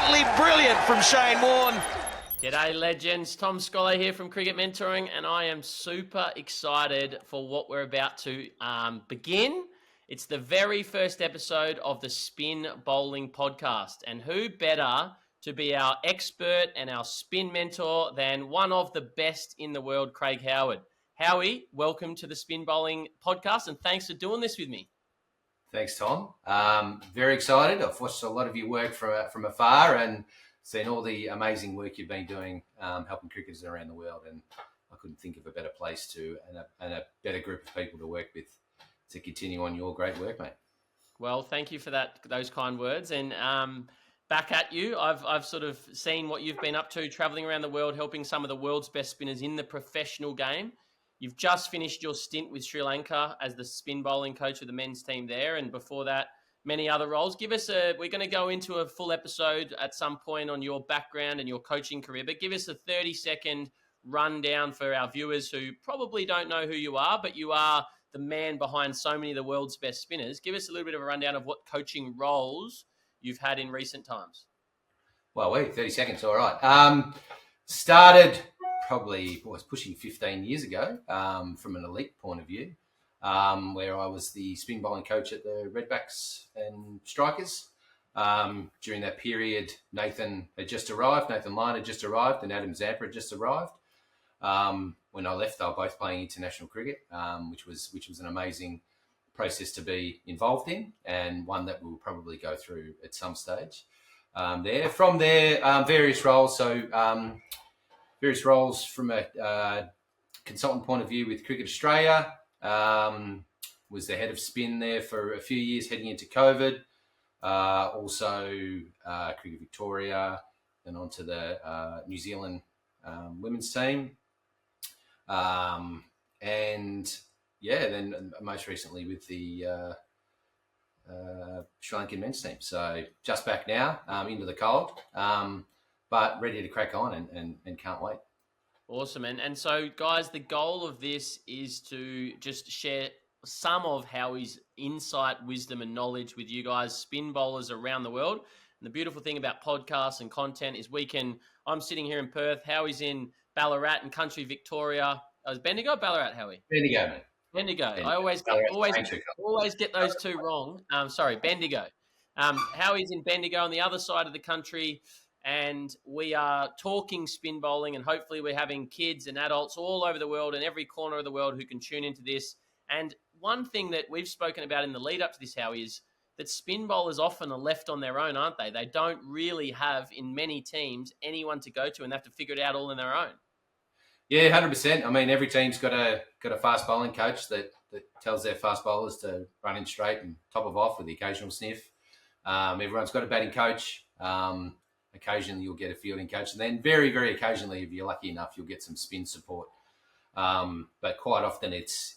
Absolutely brilliant from Shane Warne. G'day legends, Tom Scholar here from Cricket Mentoring, and I am super excited for what we're about to begin. It's the very first episode of the Spin Bowling Podcast, and who better to be our expert and our spin mentor than one of the best in the world, Craig Howard. Howie, welcome to the Spin Bowling Podcast, and thanks for doing this with me. Thanks, Tom. Very excited. I've watched a lot of your work from afar and seen all the amazing work you've been doing helping cricketers around the world, and I couldn't think of a better place to and a better group of people to work with to continue on your great work, mate. Well, thank you for those kind words, and back at you. I've sort of seen what you've been up to, traveling around the world, helping some of the world's best spinners in the professional game. You've just finished your stint with Sri Lanka as the spin bowling coach of the men's team there, and before that, many other roles. We're going to go into a full episode at some point on your background and your coaching career, but give us a 30-second rundown for our viewers who probably don't know who you are, but you are the man behind so many of the world's best spinners. Give us a little bit of a rundown of what coaching roles you've had in recent times. Well, wait, 30 seconds, all right. Started probably, was pushing 15 years ago from an elite point of view. Where I was the spin bowling coach at the Redbacks and Strikers. During that period, Nathan Lyon had just arrived, and Adam Zampa had just arrived. When I left, they were both playing international cricket, which was an amazing process to be involved in, and one that we'll probably go through at some stage. From there, various roles. So various roles from a consultant point of view with Cricket Australia. Was the head of spin there for a few years heading into COVID. Also Cricket Victoria, and onto the New Zealand women's team. Then most recently with the Sri Lankan men's team. So just back now, into the cold, but ready to crack on and can't wait. Awesome. And so, guys, the goal of this is to just share some of Howie's insight, wisdom, and knowledge with you guys, spin bowlers around the world. And the beautiful thing about podcasts and content is I'm sitting here in Perth, Howie's in Ballarat and country Victoria. Is Bendigo or Ballarat, Howie? Bendigo, mate. Bendigo. I always get those two wrong. Sorry, Bendigo. Howie's in Bendigo on the other side of the country. And we are talking spin bowling, and hopefully we're having kids and adults all over the world and every corner of the world who can tune into this. And one thing that we've spoken about in the lead up to this, Howie, is that spin bowlers often are left on their own, aren't they? They don't really have, in many teams, anyone to go to, and they have to figure it out all on their own. Yeah, 100%. I mean, every team's got a fast bowling coach that tells their fast bowlers to run in straight and top of off with the occasional sniff. Everyone's got a batting coach. Occasionally you'll get a fielding coach, and then very, very occasionally, if you're lucky enough, you'll get some spin support. But quite often it's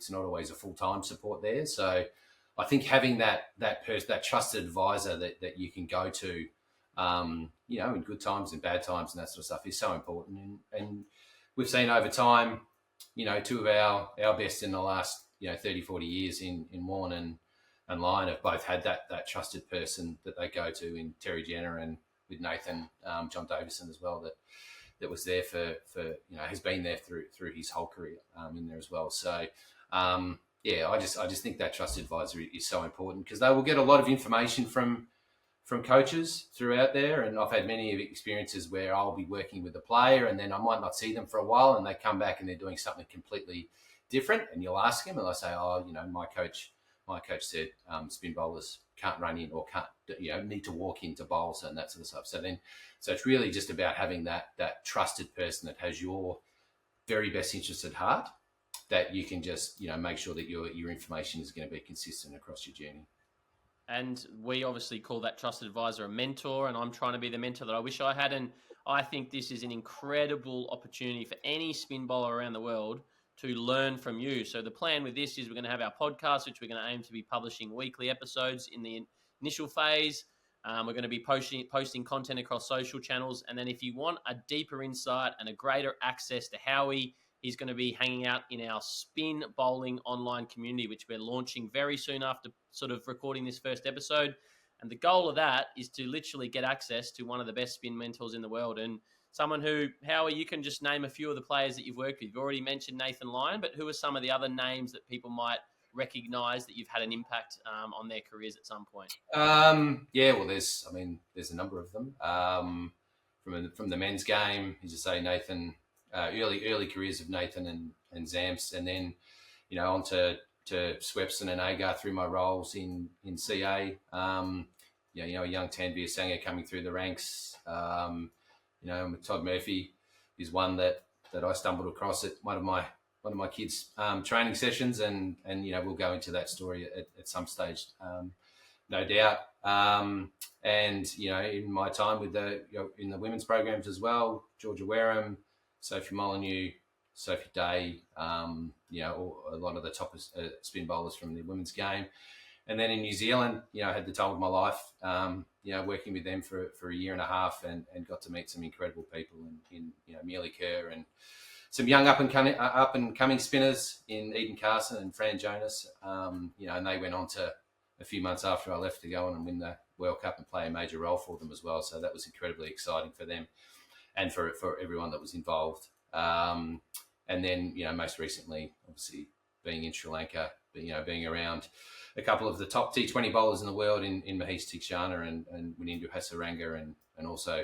not always a full-time support there. So I think having that trusted advisor that you can go to, in good times and bad times and that sort of stuff is so important. And we've seen over time, two of our best in the last 30, 40 years in Warren and Lyon have both had that trusted person that they go to in Terry Jenner, and with Nathan, John Davison as well, that was there for has been there through his whole career in there as well. So I just think that trusted advisor is so important, because they will get a lot of information from coaches throughout there. And I've had many experiences where I'll be working with a player and then I might not see them for a while, and they come back and they're doing something completely different, and you'll ask them and they'll say, my coach said spin bowlers can't run in or can't, need to walk into bowls and that sort of stuff. So it's really just about having that trusted person that has your very best interest at heart, that you can just, make sure that your information is going to be consistent across your journey. And we obviously call that trusted advisor a mentor, and I'm trying to be the mentor that I wish I had. And I think this is an incredible opportunity for any spin bowler around the world to learn from you. So the plan with this is we're going to have our podcast, which we're going to aim to be publishing weekly episodes in the initial phase. We're going to be posting content across social channels. And then if you want a deeper insight and a greater access to Howie, he's going to be hanging out in our spin bowling online community, which we're launching very soon after sort of recording this first episode. And the goal of that is to literally get access to one of the best spin mentors in the world. And someone who, Howie, you can just name a few of the players that you've worked with. You've already mentioned Nathan Lyon, but who are some of the other names that people might recognise that you've had an impact on their careers at some point? Well, there's a number of them. From the men's game, as you say, Nathan, early careers of Nathan and Zamps, and then, on to Swepson and Agar through my roles in CA. A young Tanveer Sangha coming through the ranks. Todd Murphy is one that I stumbled across at one of my kids' training sessions, and we'll go into that story at some stage, no doubt. In my time with in the women's programs as well, Georgia Wareham, Sophie Molineux, Sophie Day, a lot of the top spin bowlers from the women's game. And then in New Zealand, I had the time of my life, working with them for a year and a half, and got to meet some incredible people in Amelia Kerr and some young up and coming spinners in Eden Carson and Fran Jonas. And they went on to, a few months after I left, to go on and win the World Cup and play a major role for them as well. So that was incredibly exciting for them and for everyone that was involved. And then, most recently, obviously being in Sri Lanka, being around a couple of the top T20 bowlers in the world in Maheesh Theekshana and Wanindu Hasaranga and also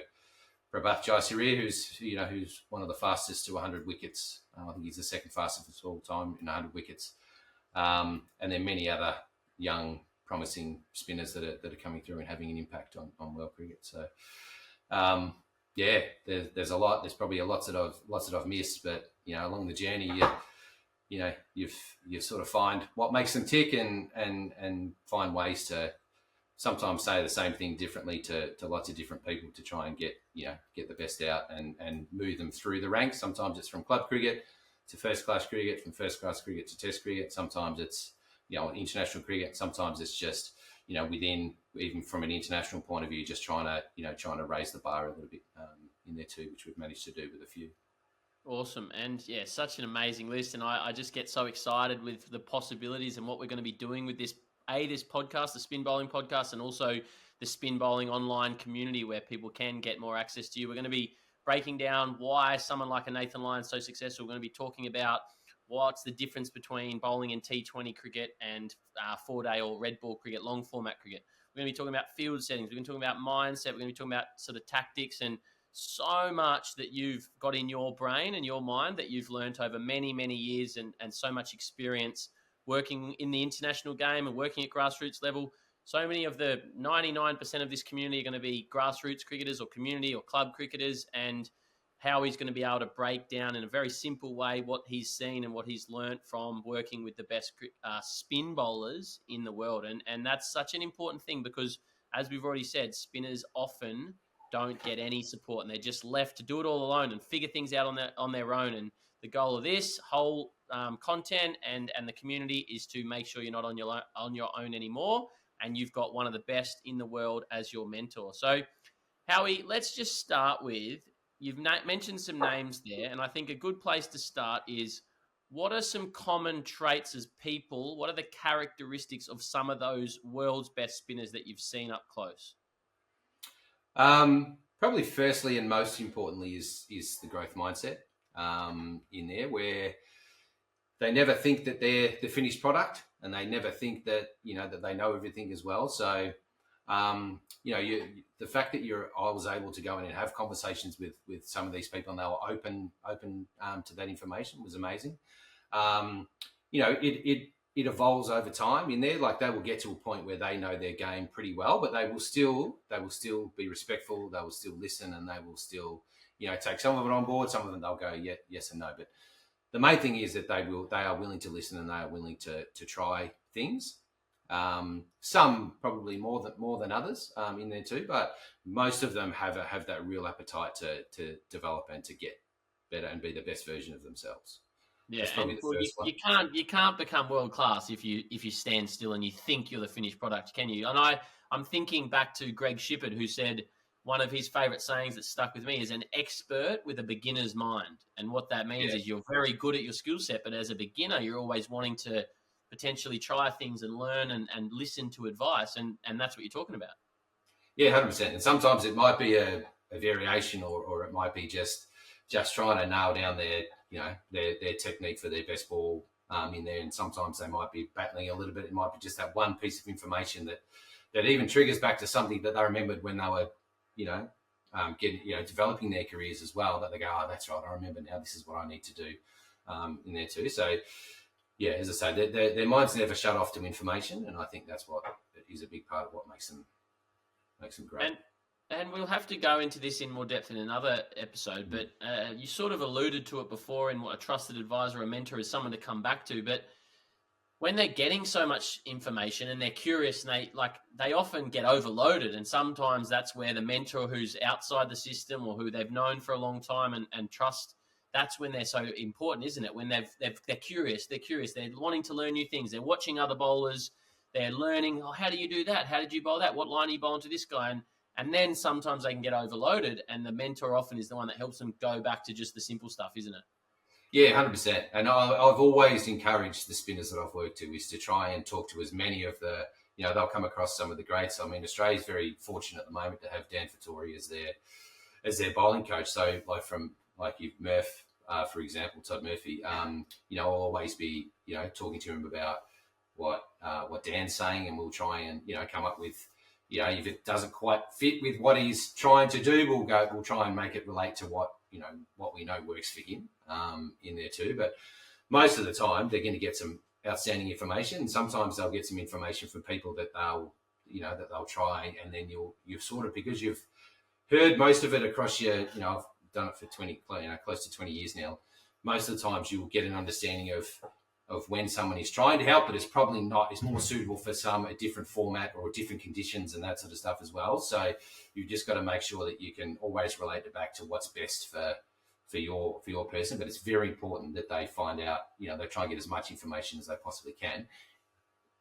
Prabath Jayasuriya, who's one of the fastest to 100 wickets. I think he's the second fastest of all time in 100 wickets. And then many other young, promising spinners that are coming through and having an impact on world cricket. So, there's a lot. There's probably lots that I've missed, but along the journey, you sort of find what makes them tick and find ways to sometimes say the same thing differently to lots of different people to try and get the best out and move them through the ranks. Sometimes it's from club cricket to first class cricket, from first class cricket to test cricket. Sometimes it's international cricket. Sometimes it's just within, even from an international point of view, just trying to raise the bar a little bit in there too, which we've managed to do with a few. Awesome. And such an amazing list. And I just get so excited with the possibilities and what we're going to be doing with this podcast, the Spin Bowling Podcast, and also the Spin Bowling online community where people can get more access to you. We're going to be breaking down why someone like a Nathan Lyon is so successful. We're going to be talking about what's the difference between bowling in T20 cricket and 4-day or red ball cricket, long format cricket. We're going to be talking about field settings. We're going to be talking about mindset. We're going to be talking about sort of tactics and so much that you've got in your brain and your mind that you've learned over many, many years and so much experience working in the international game and working at grassroots level. So many of the 99% of this community are going to be grassroots cricketers or community or club cricketers, and Howie's going to be able to break down in a very simple way what he's seen and what he's learnt from working with the best spin bowlers in the world. And that's such an important thing because, as we've already said, spinners often don't get any support and they're just left to do it all alone and figure things out on their own. And the goal of this whole content and the community is to make sure you're not on your own anymore, and you've got one of the best in the world as your mentor. So, Howie, let's just start with, you've mentioned some names there, and I think a good place to start is, what are some common traits as people? What are the characteristics of some of those world's best spinners that you've seen up close? Probably firstly and most importantly is the growth mindset in there, where they never think that they're the finished product, and they never think that that they know everything as well. So the fact that I was able to go in and have conversations with some of these people and they were open to that information was amazing. It evolves over time in there. Like, they will get to a point where they know their game pretty well, but they will still be respectful. They will still listen, and they will still, take some of it on board. Some of them they'll go yes and no. But the main thing is that they are willing to listen, and they are willing to try things. Some probably more than others in there too, but most of them have that real appetite to develop and to get better and be the best version of themselves. Yeah, and you can't become world class if you stand still and you think you're the finished product, can you? And I'm thinking back to Greg Shippard, who said one of his favourite sayings that stuck with me is an expert with a beginner's mind. And what that means is you're very good at your skill set, but as a beginner, you're always wanting to potentially try things and learn and listen to advice. And that's what you're talking about. Yeah, 100%. And sometimes it might be a variation, or it might be just trying to nail down their technique for their best ball in there. And sometimes they might be battling a little bit. It might be just that one piece of information that even triggers back to something that they remembered when they were, developing their careers as well, that they go, oh, that's right, I remember now, this is what I need to do in there too. So, yeah, as I say, their mind's never shut off to information, and I think that's what is a big part of what makes them great. And we'll have to go into this in more depth in another episode, but you sort of alluded to it before in what a trusted advisor or mentor is someone to come back to, but when they're getting so much information and they're curious, and they often get overloaded, and sometimes that's where the mentor who's outside the system or who they've known for a long time and trust, that's when they're so important, isn't it? When they're curious, they're wanting to learn new things, they're watching other bowlers, they're learning, oh, how do you do that? How did you bowl that? What line are you bowling to this guy? And then sometimes they can get overloaded, and the mentor often is the one that helps them go back to just the simple stuff, isn't it? Yeah, 100%. And I've always encouraged the spinners that I've worked to is to try and talk to as many of the, they'll come across some of the greats. I mean, Australia's very fortunate at the moment to have Dan Fattori as their bowling coach. So Murph, for example, Todd Murphy, I'll always be, talking to him about what Dan's saying, and we'll try and, come up with, if it doesn't quite fit with what he's trying to do, we'll try and make it relate to what we know works for him in there too. But most of the time, they're going to get some outstanding information. And sometimes they'll get some information from people that they'll try, and then you've sort of, because you've heard most of it across your, I've done it for close to 20 years now. Most of the times you'll get an understanding of when someone is trying to help, but it's probably not, it's more suitable for a different format or different conditions and that sort of stuff as well. So you've just got to make sure that you can always relate it back to what's best for your person. But it's very important that they find out, they try and get as much information as they possibly can.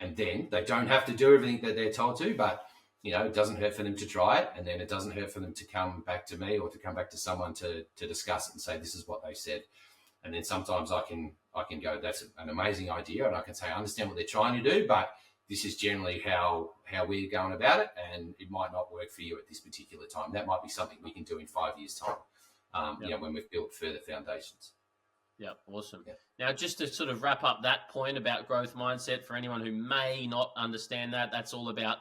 And then they don't have to do everything that they're told to, but, it doesn't hurt for them to try it. And then it doesn't hurt for them to come back to me or to come back to someone to discuss it and say, this is what they said. And then sometimes I can go, that's an amazing idea, and I can say, I understand what they're trying to do, but this is generally how we're going about it, and it might not work for you at this particular time. That might be something we can do in 5 years' time, when we've built further foundations. Yeah, awesome. Yeah. Now, just to sort of wrap up that point about growth mindset, for anyone who may not understand that's all about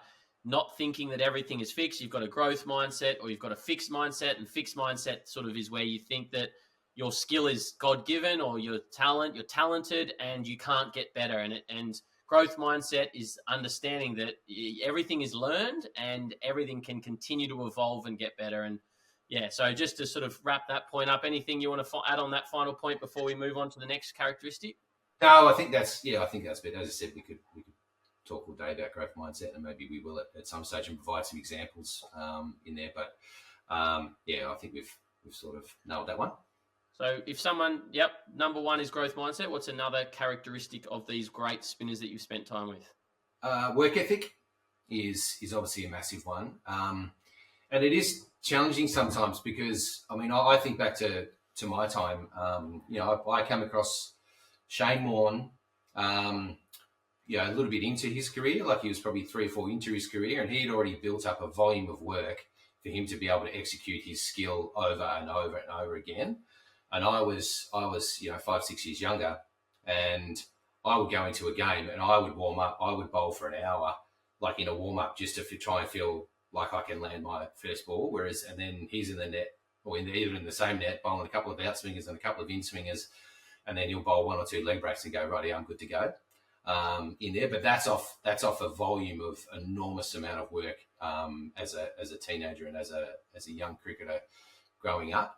not thinking that everything is fixed. You've got a growth mindset, or you've got a fixed mindset, and fixed mindset sort of is where you think that your skill is God-given, or you're talented and you can't get better. And growth mindset is understanding that everything is learned and everything can continue to evolve and get better. And yeah, so just to sort of wrap that point up, anything you want to add on that final point before we move on to the next characteristic? No, I think that's good. As I said, we could talk all day about growth mindset, and maybe we will at some stage and provide some examples in there. But I think we've sort of nailed that one. So if someone, number one is growth mindset. What's another characteristic of these great spinners that you've spent time with? Work ethic is obviously a massive one. And it is challenging sometimes because, I think back to my time, I came across Shane Warne, a little bit into his career, like he was probably 3 or 4 into his career, and he had already built up a volume of work for him to be able to execute his skill over and over and over again. And I was 5, 6 years younger, and I would go into a game and I would warm up. I would bowl for an hour, like in a warm up, just to try and feel like I can land my first ball. And then he's in the net, or either in the same net, bowling a couple of outswingers and a couple of in swingers, and then you'll bowl 1 or 2 leg breaks and go, righty, I'm good to go in there. But that's off a volume of enormous amount of work as a teenager and as a young cricketer growing up.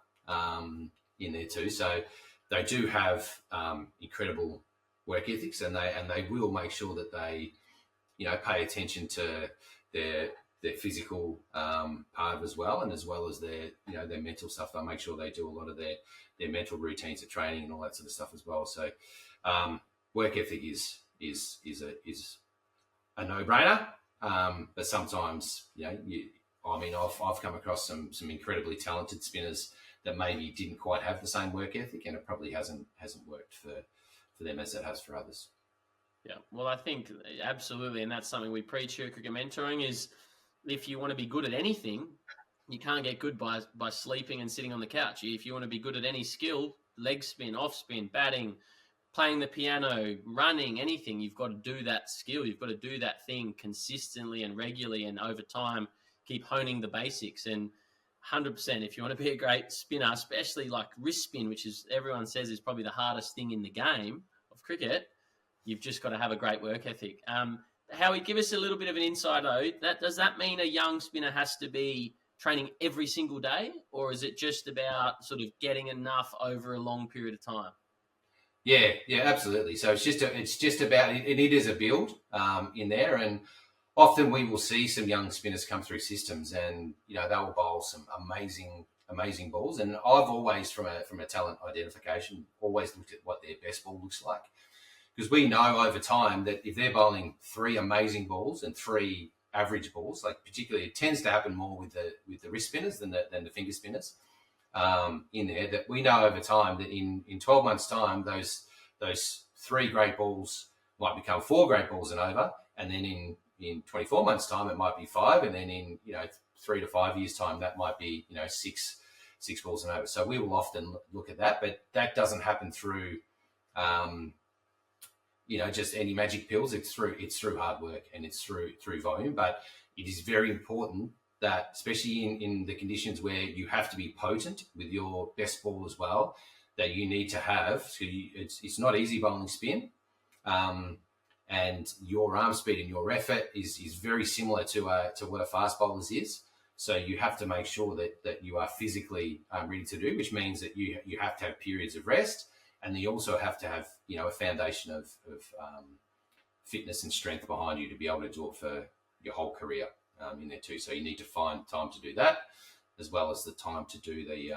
In there too, so they do have incredible work ethics, and they will make sure that they, pay attention to their physical part as well, and as well as their mental stuff. They'll make sure they do a lot of their mental routines of training and all that sort of stuff as well. So work ethic is a no-brainer, but sometimes I've come across some incredibly talented spinners that maybe didn't quite have the same work ethic, and it probably hasn't worked for them as it has for others. Yeah, well, I think absolutely, and that's something we preach here at Cricket Mentoring, is if you want to be good at anything, you can't get good by sleeping and sitting on the couch. If you want to be good at any skill, leg spin, off spin, batting, playing the piano, running, anything, you've got to do that skill. You've got to do that thing consistently and regularly, and over time, keep honing the basics. And 100%, if you want to be a great spinner, especially like wrist spin, which is everyone says is probably the hardest thing in the game of cricket, you've just got to have a great work ethic. Howie, give us a little bit of an insight though. Does that mean a young spinner has to be training every single day, or is it just about sort of getting enough over a long period of time? Yeah, absolutely. So it's just about it is a build in there, and often we will see some young spinners come through systems, and they will bowl some amazing balls. And I've always, from a talent identification, always looked at what their best ball looks like, because we know over time that if they're bowling 3 amazing balls and 3 average balls, like particularly it tends to happen more with the wrist spinners than the finger spinners in there, that we know over time that in 12 months time those 3 great balls might become 4 great balls and over, and then in 24 months time it might be 5, and then in 3 to 5 years time that might be 6 balls and over. So we will often look at that, but that doesn't happen through just any magic pills. It's through hard work, and it's through volume. But it is very important that, especially in the conditions where you have to be potent with your best ball as well, that you need to have. So it's not easy bowling spin, and your arm speed and your effort is very similar to what a fast bowler's is. So you have to make sure that you are physically ready to do, which means that you have to have periods of rest. And then you also have to have, a foundation of fitness and strength behind you to be able to do it for your whole career in there too. So you need to find time to do that, as well as the time to do the,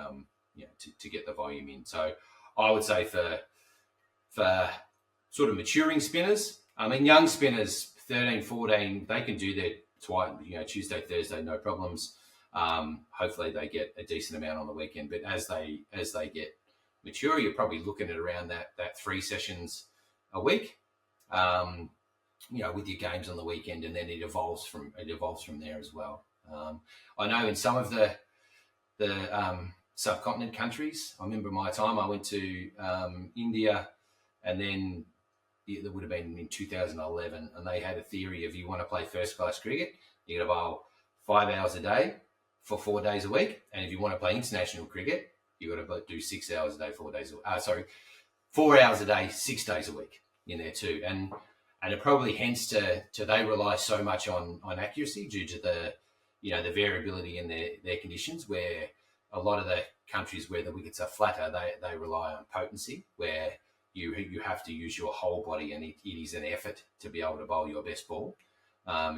to get the volume in. So I would say for sort of maturing spinners, young spinners, 13, 14, they can do their Tuesday, Thursday, no problems. Hopefully they get a decent amount on the weekend. But as they get mature, you're probably looking at around that 3 sessions a week, with your games on the weekend, and then it evolves from there as well. I know in some of the subcontinent countries, I remember my time, I went to India, and then it would have been in 2011, and they had a theory of, you want to play first class cricket, you got to bowl 5 hours a day for 4 days a week, and if you want to play international cricket, you got to do 6 hours a day, 4 days. 4 hours a day, 6 days a week in there too. And it probably hence to they rely so much on accuracy due to the variability in their conditions, where a lot of the countries where the wickets are flatter, they rely on potency, where you have to use your whole body, and it is an effort to be able to bowl your best ball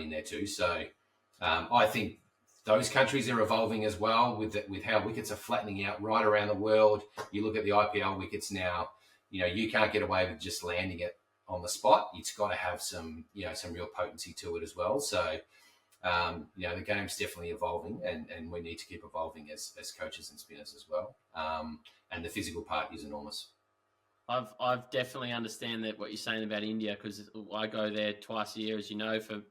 in there too. So I think those countries are evolving as well with how wickets are flattening out right around the world. You look at the IPL wickets now, you can't get away with just landing it on the spot. It's got to have some real potency to it as well. So, the game's definitely evolving, and we need to keep evolving as coaches and spinners as well. And the physical part is enormous. I've definitely understand that what you're saying about India, because I go there twice a year, as you know, for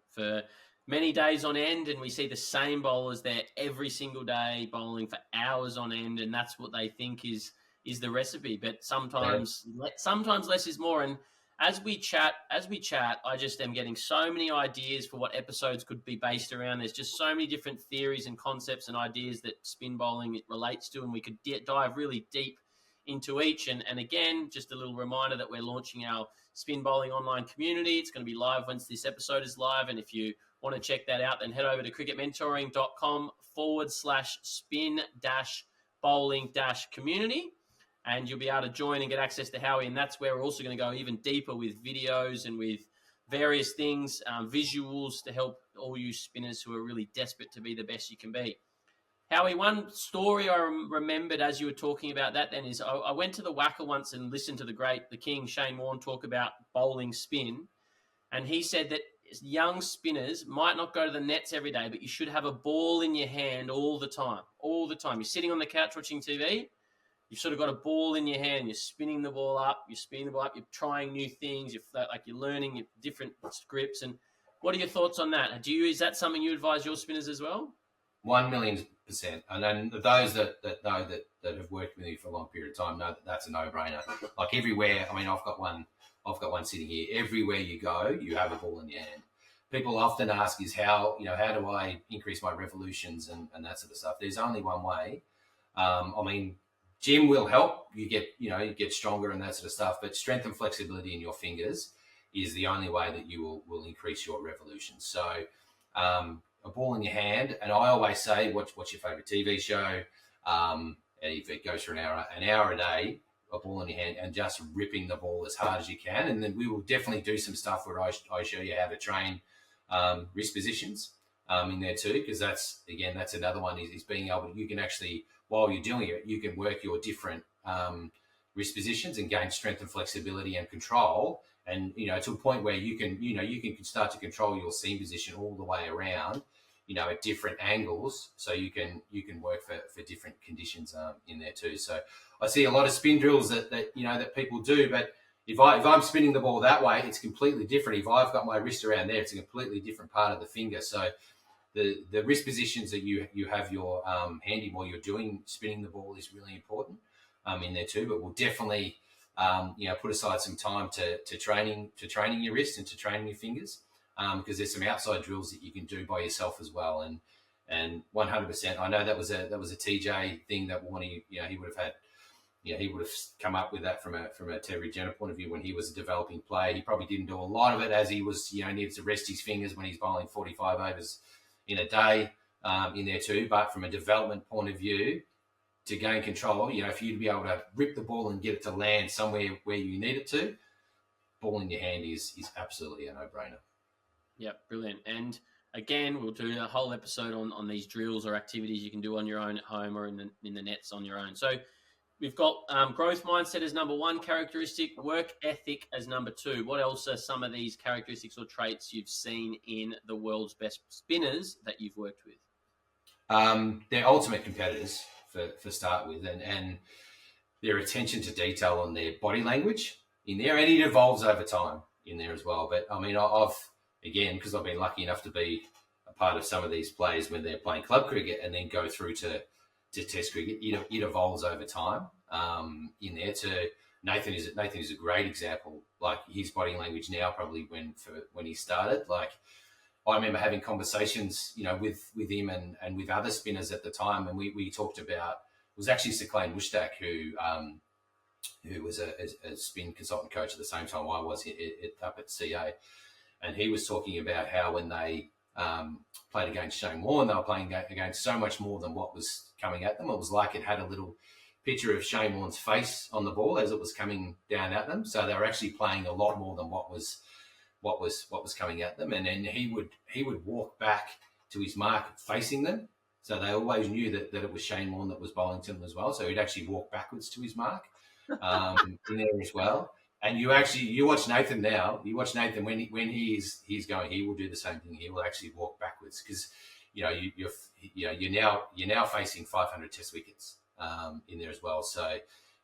many days on end, and we see the same bowlers there every single day bowling for hours on end, and that's what they think is the recipe. But sometimes less is more. And as we chat, I just am getting so many ideas for what episodes could be based around. There's just so many different theories and concepts and ideas that spin bowling relates to, and we could dive really deep into each. And again, just a little reminder that we're launching our spin bowling online community. It's going to be live once this episode is live, and if you want to check that out, then head over to cricketmentoring.com/spin-bowling-community, and you'll be able to join and get access to Howie. And that's where we're also going to go even deeper with videos and with various things, visuals, to help all you spinners who are really desperate to be the best you can be. Howie, one story I remembered as you were talking about that then is I went to the Wacker once and listened to the King, Shane Warne, talk about bowling spin. And he said that young spinners might not go to the nets every day, but you should have a ball in your hand all the time. You're sitting on the couch watching TV, you've sort of got a ball in your hand, you're spinning the ball up, you're trying new things, you're learning different scripts. And What are your thoughts on that? Is that something you advise your spinners as well? 1,000,000%. And then those that know that have worked with me for a long period of time know that that's a no-brainer. Like everywhere, I mean, I've got one sitting here. Everywhere you go, you have a ball in your hand. People often ask is how do I increase my revolutions and that sort of stuff. There's only one way. I mean, gym will help you get stronger and that sort of stuff, but strength and flexibility in your fingers is the only way that you will increase your revolutions. So a ball in your hand, and I always say, what's your favourite TV show? If it goes for an hour a day, a ball in your hand, and just ripping the ball as hard as you can. And then we will definitely do some stuff where I show you how to train wrist positions in there too, because that's another one is being able to, you can actually, while you're doing it, you can work your different wrist positions and gain strength and flexibility and control. And, to a point where you can start to control your seam position all the way around, at different angles. So you can work for different conditions in there too. So I see a lot of spin drills that people do, but if I'm spinning the ball that way, it's completely different. If I've got my wrist around there, it's a completely different part of the finger. So the wrist positions that you have your handy while you're spinning the ball is really important in there too. But we'll definitely put aside some time to training your wrist and to training your fingers, because there's some outside drills that you can do by yourself as well. And 100%, I know that was a TJ thing that Warnie, he would have had. He would have come up with that from a Terry Jenner point of view when he was a developing player. He probably didn't do a lot of it as he was, needs to rest his fingers when he's bowling 45 overs in a day in there too. But from a development point of view, to gain control, for you to be able to rip the ball and get it to land somewhere where you need it to, ball in your hand is absolutely a no-brainer. Yeah, brilliant. And again, we'll do a whole episode on these drills or activities you can do on your own at home or in the nets on your own. So we've got growth mindset as number 1 characteristic, work ethic as number 2. What else are some of these characteristics or traits you've seen in the world's best spinners that you've worked with? They're ultimate competitors for start with, and their attention to detail on their body language in there, and it evolves over time in there as well. But I mean, because I've been lucky enough to be a part of some of these players when they're playing club cricket and then go through to Test cricket, it evolves over time in there. To Nathan is a great example. Like his body language now, probably when he started, like I remember having conversations, with him and with other spinners at the time, and we talked about, it was actually Sir Clay Mushtaq who was a spin consultant coach at the same time I was up at CA, and he was talking about how when they played against Shane Warne, they were playing against so much more than what was coming at them. It was like it had a little picture of Shane Warne's face on the ball as it was coming down at them. So they were actually playing a lot more than what was coming at them. And then he would walk back to his mark facing them. So they always knew that it was Shane Warne that was bowling to them as well. So he'd actually walk backwards to his mark in there as well. And you watch Nathan now. You watch Nathan when he's going, he will do the same thing. He will actually walk backwards because you're now facing 500 Test wickets in there as well. So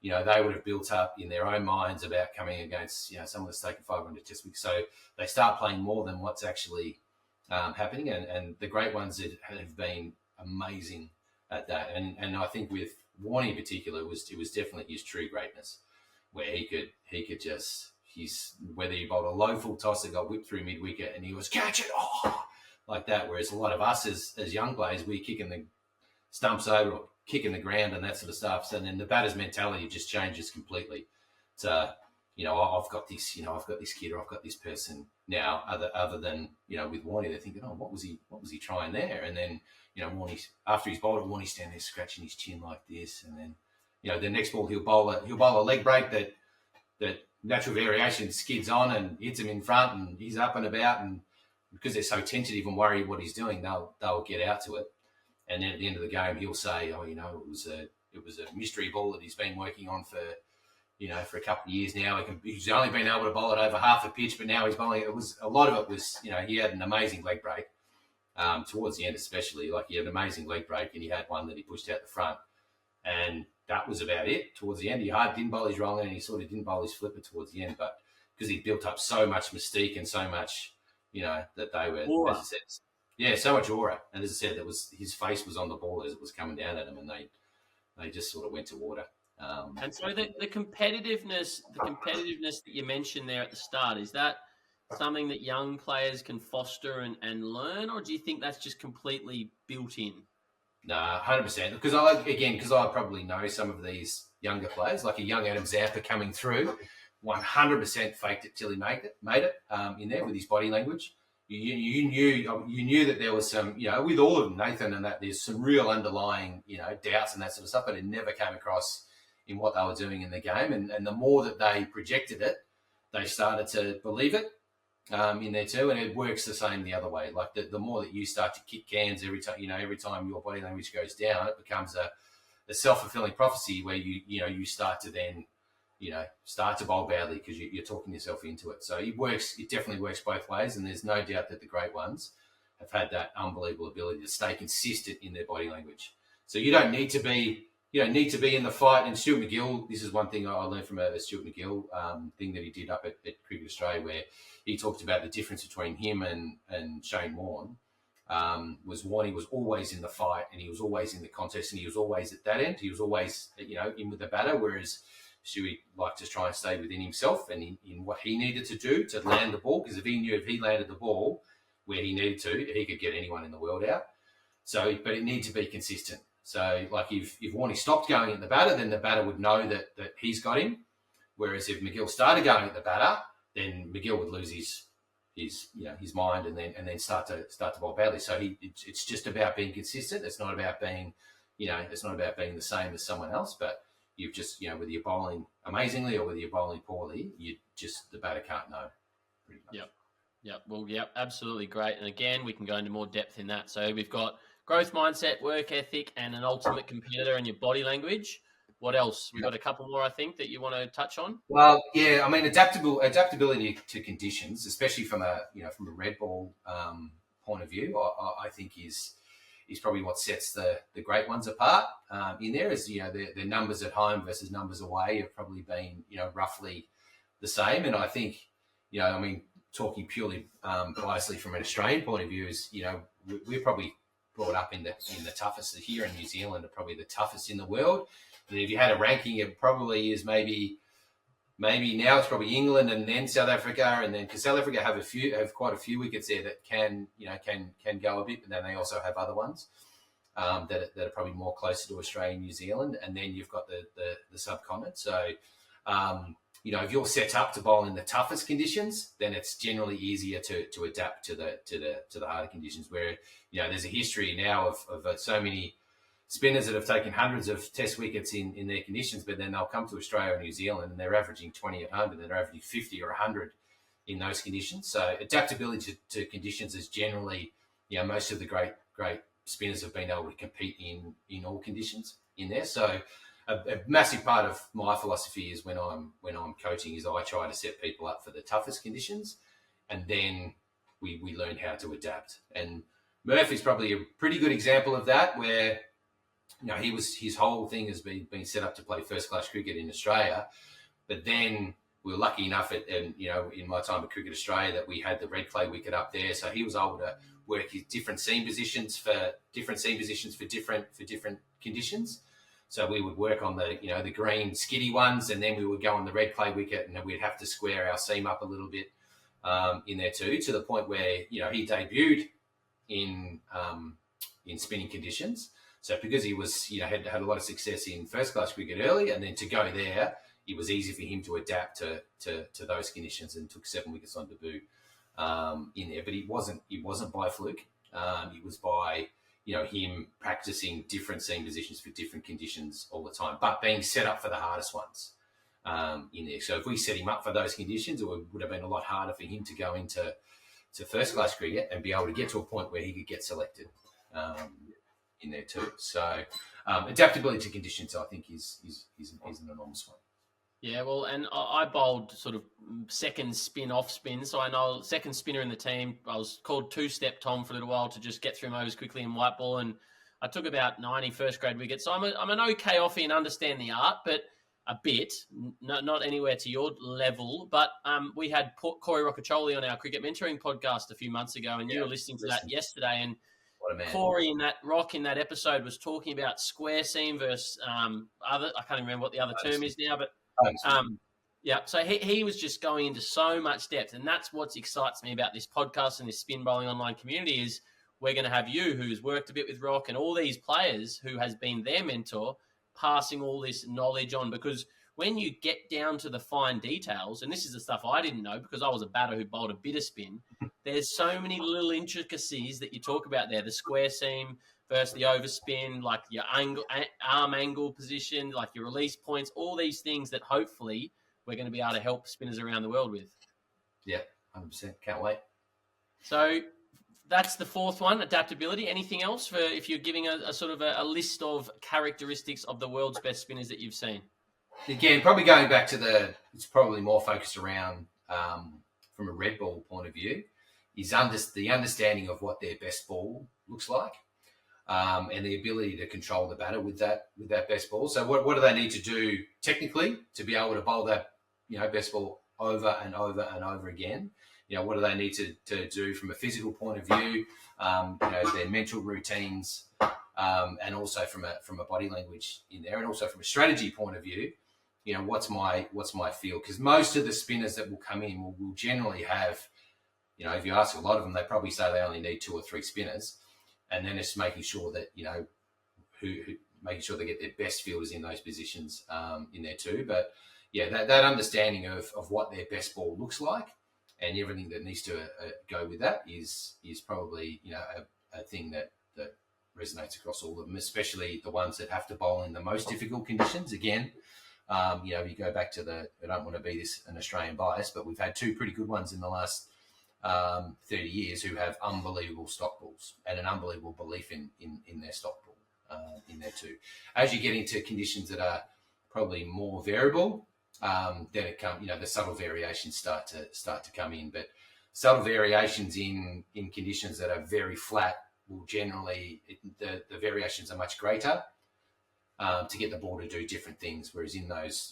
they would have built up in their own minds about coming against someone that's taken 500 Test wickets. So they start playing more than what's actually happening. And the great ones that have been amazing at that. And I think with Warnie in particular, it was definitely his true greatness, where he could just, whether he bowled a low full toss that got whipped through mid wicket and he was catch it like that. Whereas a lot of us as young players, we're kicking the stumps over or kicking the ground and that sort of stuff. So then the batter's mentality just changes completely. So I've got this kid or I've got this person now. Other than with Warnie, they're thinking, what was he trying there? And then Warnie, after he's bowled it, Warnie's standing there scratching his chin like this, and then the next ball he'll bowl a leg break that natural variation skids on and hits him in front, and he's up and about, and because they're so tentative and worried what he's doing, they'll get out to it. And then at the end of the game, he'll say, it was a mystery ball that he's been working on for a couple of years now. He's only been able to bowl it over half a pitch, but now he's bowling. A lot of it was, he had an amazing leg break towards the end, especially. Like he had an amazing leg break, and he had one that he pushed out the front, and that was about it. Towards the end, he didn't bowl his rolling, and he sort of didn't bowl his flipper towards the end, but because he built up so much mystique and so much that they were, Aura. as I said, yeah, so much aura. And as I said, his face was on the ball as it was coming down at him, and they just sort of went to water. And so the competitiveness that you mentioned there at the start, is that something that young players can foster and learn, or do you think that's just completely built in? No, 100%. Because I probably know some of these younger players, like a young Adam Zampa coming through, 100% faked it till he made it in there with his body language. You knew that there was some, with all of them, Nathan and that, there's some real underlying, doubts and that sort of stuff, but it never came across in what they were doing in the game. And the more that they projected it, they started to believe it in there too. And it works the same the other way. Like the more that you start to kick cans every time your body language goes down, it becomes a self-fulfilling prophecy where you start to then, start to bowl badly because you're talking yourself into it. So it definitely works both ways. And there's no doubt that the great ones have had that unbelievable ability to stay consistent in their body language. So you don't need to be in the fight. And Stuart McGill, this is one thing I learned from a Stuart McGill thing that he did up at Cricket Australia, where he talked about the difference between him and Shane Warne. Warne was always in the fight, and he was always in the contest, and he was always at that end. He was always, in with the batter, whereas Stewie liked to try and stay within himself and in what he needed to do to land the ball, because if he landed the ball where he needed to, he could get anyone in the world out. So, but it needed to be consistent. So, like if Warnie stopped going at the batter, then the batter would know that he's got him. Whereas if McGill started going at the batter, then McGill would lose his mind and then start to bowl badly. So it's just about being consistent. It's not about being, the same as someone else. But you've just, whether you're bowling amazingly or whether you're bowling poorly, the batter can't know. Pretty much. Yep. Well, yep, absolutely great. And again, we can go into more depth in that. So we've got growth mindset, work ethic, and an ultimate competitor and your body language. What else? We've got a couple more, I think, that you want to touch on. Well, yeah, I mean, adaptability to conditions, especially from a red ball point of view, I think is probably what sets the great ones apart. In there is, their numbers at home versus numbers away have probably been, roughly the same. And I think, talking purely biasly from an Australian point of view is, we're probably brought up in the toughest here in New Zealand, are probably the toughest in the world. And if you had a ranking, it probably is maybe now it's probably England and then South Africa, and then because South Africa have quite a few wickets there that can go a bit, but then they also have other ones that are probably more closer to Australia and New Zealand, and then you've got the subcontinent. So if you're set up to bowl in the toughest conditions, then it's generally easier to adapt to the harder conditions. Where there's a history now of so many spinners that have taken hundreds of test wickets in their conditions, but then they'll come to Australia and New Zealand and they're averaging 20 at home, and they're averaging 50 or 100 in those conditions. So adaptability to conditions is generally, most of the great spinners have been able to compete in all conditions in there. So a massive part of my philosophy is when I'm coaching is I try to set people up for the toughest conditions, and then we learn how to adapt. And Murphy's probably a pretty good example of that, where his whole thing has been set up to play first class cricket in Australia, but then we were lucky enough in my time at Cricket Australia that we had the red clay wicket up there, so he was able to work his different seam positions for different conditions. So we would work on the green skiddy ones, and then we would go on the red clay wicket, and then we'd have to square our seam up a little bit in there too, to the point where he debuted in spinning conditions. So because he was, had a lot of success in first class cricket early, and then to go there, it was easy for him to adapt to those conditions, and took 7 wickets on debut in there. But it wasn't by fluke. It was by him practicing different seam positions for different conditions all the time, but being set up for the hardest ones in there. So if we set him up for those conditions, it would have been a lot harder for him to go into first class cricket and be able to get to a point where he could get selected. In there too. So adaptability to conditions, I think, is an enormous one. Yeah, well, and I bowled sort of second spin off spin, so I know second spinner in the team. I was called two-step Tom for a little while to just get through my overs quickly in white ball, and I took about 90 first grade wickets. So I'm an okay offie and understand the art, but a bit, not anywhere to your level, but we had Corey Roccaccioli on our cricket mentoring podcast a few months ago, and you were listening to that yesterday. And what a man. Corey in that episode was talking about square seam versus other. I can't remember what the other term is now, but yeah. So he was just going into so much depth, and that's what excites me about this podcast and this spin bowling online community is we're going to have you, who's worked a bit with Rock, and all these players who has been their mentor, passing all this knowledge on, because when you get down to the fine details, and this is the stuff I didn't know because I was a batter who bowled a bit of spin, there's so many little intricacies that you talk about there, the square seam versus the overspin, like your arm angle position, like your release points, all these things that hopefully we're going to be able to help spinners around the world with. Yeah, 100%. Can't wait. So that's the fourth one, adaptability. Anything else for if you're giving a sort of a list of characteristics of the world's best spinners that you've seen? Again, probably going back to it's probably more focused around, from a red ball point of view, is the understanding of what their best ball looks like, and the ability to control the batter with that best ball. So what do they need to do technically to be able to bowl that, best ball over and over and over again? What do they need to do from a physical point of view, their mental routines, and also from a body language in there, and also from a strategy point of view, what's my feel? Because most of the spinners that will come in will generally have, if you ask a lot of them, they probably say they only need 2 or 3 spinners, and then it's making sure that, making sure they get their best fielders in those positions in there too. But yeah, that understanding of what their best ball looks like and everything that needs to go with that is probably, a thing that resonates across all of them, especially the ones that have to bowl in the most difficult conditions. Again, you go back to I don't want to be an Australian bias, but we've had 2 pretty good ones in the last 30 years who have unbelievable stock balls and an unbelievable belief in their stock ball in there too. As you get into conditions that are probably more variable, then the subtle variations start to come in. But subtle variations in conditions that are very flat will generally, the variations are much greater to get the ball to do different things. Whereas in those,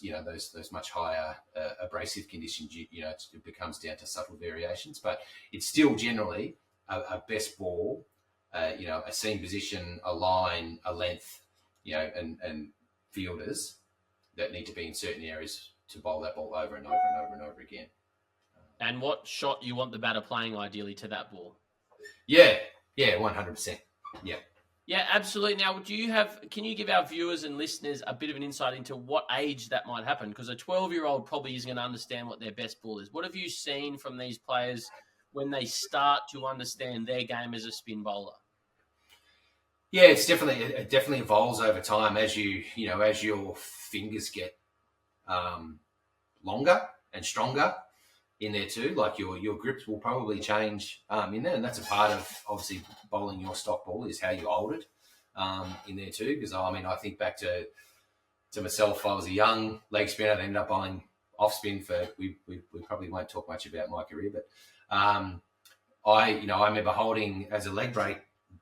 those much higher abrasive conditions, it becomes down to subtle variations. But it's still generally a best ball, a seam position, a line, a length, and fielders that need to be in certain areas to bowl that ball over and over and over and over again. And what shot you want the batter playing ideally to that ball? Yeah, 100%. Yeah. Yeah, absolutely. Now, can you give our viewers and listeners a bit of an insight into what age that might happen? Because a 12-year-old probably isn't going to understand what their best ball is. What have you seen from these players when they start to understand their game as a spin bowler? Yeah, it definitely evolves over time as as your fingers get longer and stronger in there too. Like your grips will probably change in there, and that's a part of obviously bowling your stock ball is how you hold it in there too. Because I think back to myself, I was a young leg spinner. I ended up bowling off spin for we probably won't talk much about my career, but I remember holding as a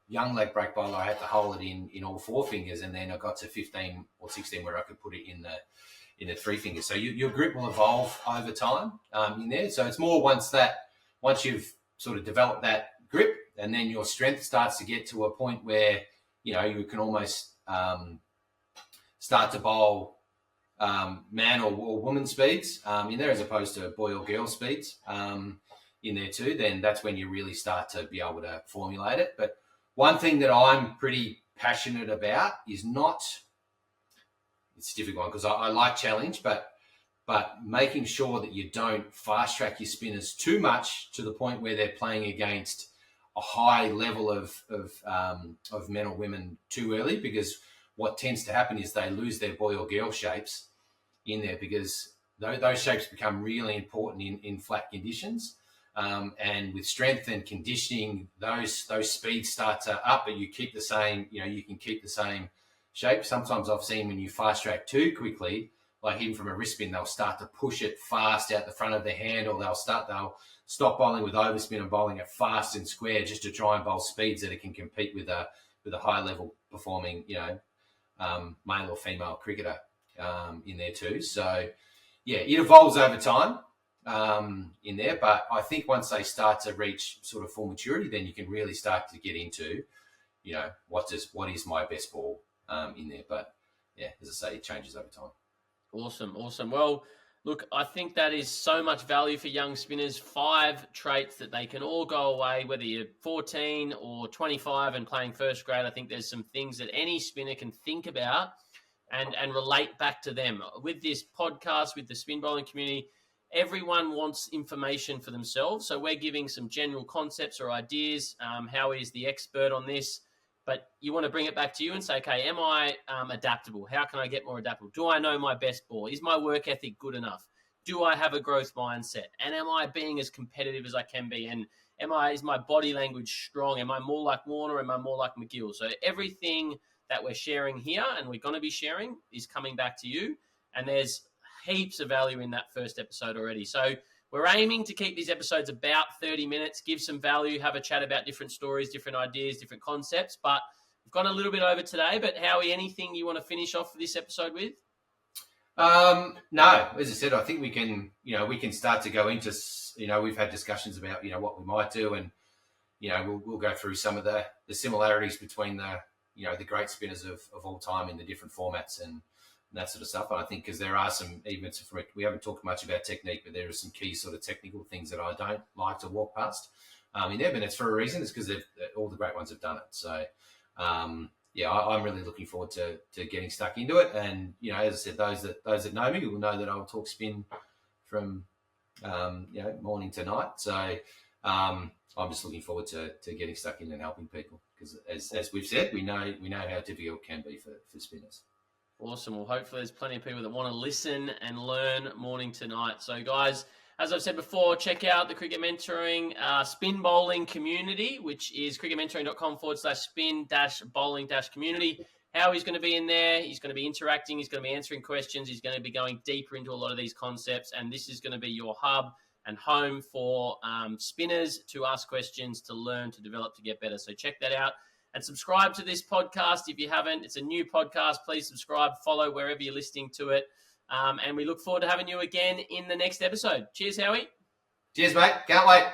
young leg break bowler. I had to hold it in all 4 fingers, and then I got to 15 or 16 where I could put it in the 3 fingers. So your grip will evolve over time in there. So it's more once you've sort of developed that grip, and then your strength starts to get to a point where you can almost start to bowl man or woman speeds in there as opposed to boy or girl speeds in there too. Then that's when you really start to be able to formulate it. But one thing that I'm pretty passionate about is it's a difficult one because I like challenge, but making sure that you don't fast track your spinners too much to the point where they're playing against a high level of men or women too early, because what tends to happen is they lose their boy or girl shapes in there, because those shapes become really important in flat conditions. And with strength and conditioning, those speeds start to up, but you keep the same, you can keep the same shape. Sometimes I've seen when you fast track too quickly, like even from a wrist spin, they'll start to push it fast out the front of their hand, or they'll stop bowling with overspin and bowling it fast and square just to try and bowl speeds that it can compete with a high level performing, male or female cricketer in there too. So, yeah, it evolves over time in there. But I think once they start to reach sort of full maturity, then you can really start to get into, what is my best ball in there. But, yeah, as I say, it changes over time. Awesome. Well, look, I think that is so much value for young spinners. 5 traits that they can all go away, whether you're 14 or 25 and playing first grade. I think there's some things that any spinner can think about and relate back to them. With this podcast, with the spin bowling community, everyone wants information for themselves. So we're giving some general concepts or ideas. Howie is the expert on this. But you want to bring it back to you and say, okay, am I adaptable? How can I get more adaptable? Do I know my best ball? Is my work ethic good enough? Do I have a growth mindset? And am I being as competitive as I can be? And is my body language strong? Am I more like Warner? Am I more like McGill? So everything that we're sharing here and we're going to be sharing is coming back to you. And there's heaps of value in that first episode already. So we're aiming to keep these episodes about 30 minutes, give some value, have a chat about different stories, different ideas, different concepts. But we've gone a little bit over today. But Howie, anything you want to finish off this episode with? No, as I said, I think we can start to go into, we've had discussions about, what we might do, and, we'll go through some of the similarities between the great spinners of all time in the different formats and that sort of stuff. And I think because there are some, we haven't talked much about technique, but there are some key sort of technical things that I don't like to walk past in there, but it's for a reason. It's because all the great ones have done it. So, I'm really looking forward to getting stuck into it. And, as I said, those that know me will know that I'll talk spin from, morning to night. So I'm just looking forward to getting stuck in and helping people because, as we've said, we know how difficult it can be for spinners. Awesome. Well, hopefully there's plenty of people that want to listen and learn morning to night. So, guys, as I've said before, check out the Cricket Mentoring spin bowling community, which is cricketmentoring.com/spin-bowling-community. Howie's going to be in there. He's going to be interacting. He's going to be answering questions. He's going to be going deeper into a lot of these concepts. And this is going to be your hub and home for spinners to ask questions, to learn, to develop, to get better. So check that out. And subscribe to this podcast if you haven't. It's a new podcast. Please subscribe, follow wherever you're listening to it. And we look forward to having you again in the next episode. Cheers, Howie. Cheers, mate. Can't wait.